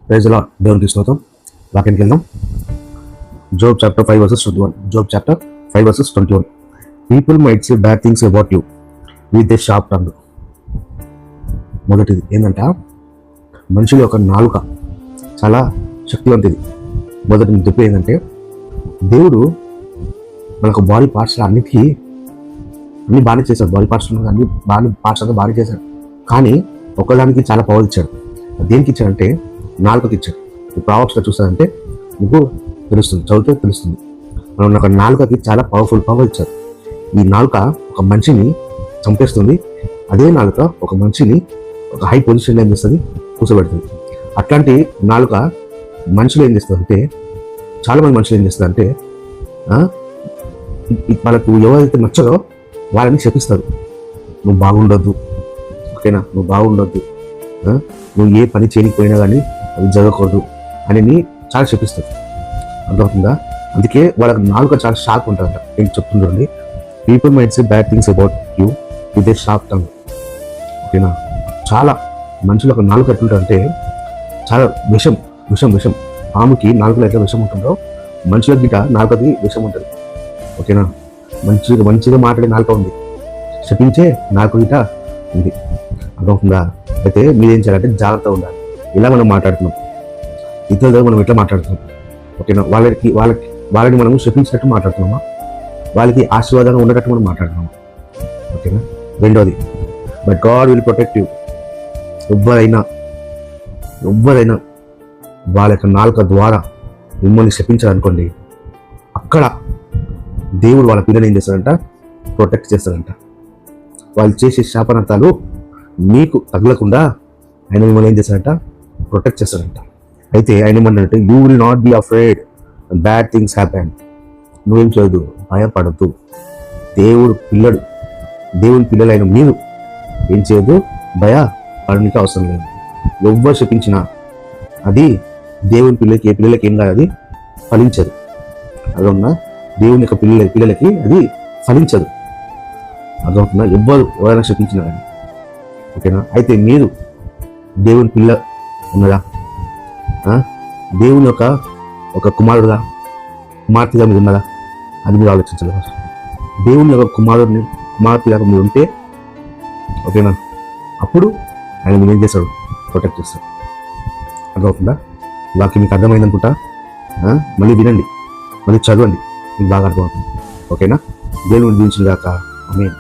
Praise the lord. దేవునికి స్తోత్రం. వాక్యానికి వెళ్దాం. Job chapter 5 verses 21. Job chapter 5 verses 21. People might say bad things about you with their sharp tongue. మొదటిది ఏంటంటే మనుషుల యొక్క నాలుక చాలా శక్తివంతిది. మొదటి చెప్పు ఏంటంటే దేవుడు మనకు బాడీ పార్ట్స్ అన్ని బాగానే చేశాడు. బాడీ పార్ట్స్ అన్ని అంతా బాగానే చేశాడు. కానీ ఒకదానికి చాలా పవర్ ఇచ్చాడు. దేనికి ఇచ్చాడంటే నాలుకకి ఇచ్చాడు. ప్రావర్బ్స్లో చూస్తాడంటే మీకు తెలుస్తుంది, చదివితే తెలుస్తుంది. మనం ఒక నాలుకకి చాలా పవర్ ఇచ్చారు. ఈ నాలుక ఒక మనిషిని చంపేస్తుంది. అదే నాలుక ఒక మనిషిని ఒక హై పొజిషన్లో ఏం చేస్తుంది, కూర్చోబెడుతుంది. అట్లాంటి నాలుక మనుషులు ఏం చేస్తుందంటే, చాలామంది మనుషులు ఏం చేస్తారంటే వాళ్ళకు ఎవరైతే నచ్చదో వాళ్ళని శపిస్తారు. నువ్వు బాగుండొద్దు, ఓకేనా, నువ్వు బాగుండొద్దు, నువ్వు ఏ పని చేయకపోయినా కానీ అది జరగకూడదు అని చాలా శపిస్తారు. అర్థమవుతుందా? అందుకే వాళ్ళకి నాలుక చాలా షార్ప్ ఉంటుందంట. నేను చెప్తుండండి, people might say bad things about you with a sharp tongue. ఓకేనా, చాలా మనుషులకు నాలుక ఎట్లుంటుందంటే చాలా విషం. పాముకి నాలుకలో ఎట్లా విషం ఉంటుందో మనుషుల గిట నాలుకది విషం ఉంటుంది. ఓకేనా, మంచిగా మాట్లాడే నాలుక ఉంది, శపించే నాలుక గిట ఉంది. అర్థమవుతుందా? అయితే మీరేం చేయాలంటే జాగ్రత్తగా ఉండాలి. ఇలా మనం మాట్లాడుతున్నాం, ఇతరులతో మనం ఎట్లా మాట్లాడుతున్నాం, ఓకేనా, వాళ్ళని మనం శపించినట్టు మాట్లాడుతున్నామా, వాళ్ళకి ఆశీర్వాదంగా ఉండేటట్టు మనం మాట్లాడుతున్నామా, ఓకేనా. రెండోది, but God will protect you. ఎవ్వరైనా వాళ్ళ యొక్క నాలుక ద్వారా మిమ్మల్ని శపించాలనుకోండి, అక్కడ దేవుడు వాళ్ళ పిల్లలు ఏం చేస్తాడంట, ప్రొటెక్ట్ చేస్తాడంట. వాళ్ళు చేసే శాపనార్థాలు మీకు తగలకుండా ఆయన మిమ్మల్ని ఏం చేస్తాడంట, ప్రొటెక్ట్ చేస్తాడంట. అయితే ఆయన ఏమన్నాడంటే, you will not be afraid bad things happen. నువ్వేం చేయదు, భయపడద్దు. దేవుని పిల్లలైన మీరు ఏం చేయదు, భయపడడానికి అవసరం లేదు. ఎవ్వరు శపించినా అది దేవుని పిల్లలకి ఏం కాదు, అది ఫలించదు. అదవునా, దేవుని యొక్క పిల్లలకి అది ఫలించదు. అదవుతున్నా, ఎవరైనా శపించినా కానీ, ఓకేనా. అయితే మీరు దేవుని పిల్ల ఉన్నదా, దేవుని యొక్క ఒక కుమార్తెగా మీరు ఉన్నదా, అది మీరు ఆలోచించాలి. దేవుని యొక్క కుమార్తెగా మీరు ఉంటే, ఓకేనా, అప్పుడు ఆయన మీరు ఏం చేస్తాడు, ప్రొటెక్ట్ చేస్తాడు. అర్థమవుతుందా? వాక్యం మీకు అర్థమైందనుకుంటా. మళ్ళీ వినండి, మళ్ళీ చదవండి, మీకు బాగా అర్థమవుతుంది. ఓకేనా. దేవుని దీవించిన దాకా ఆమేన్.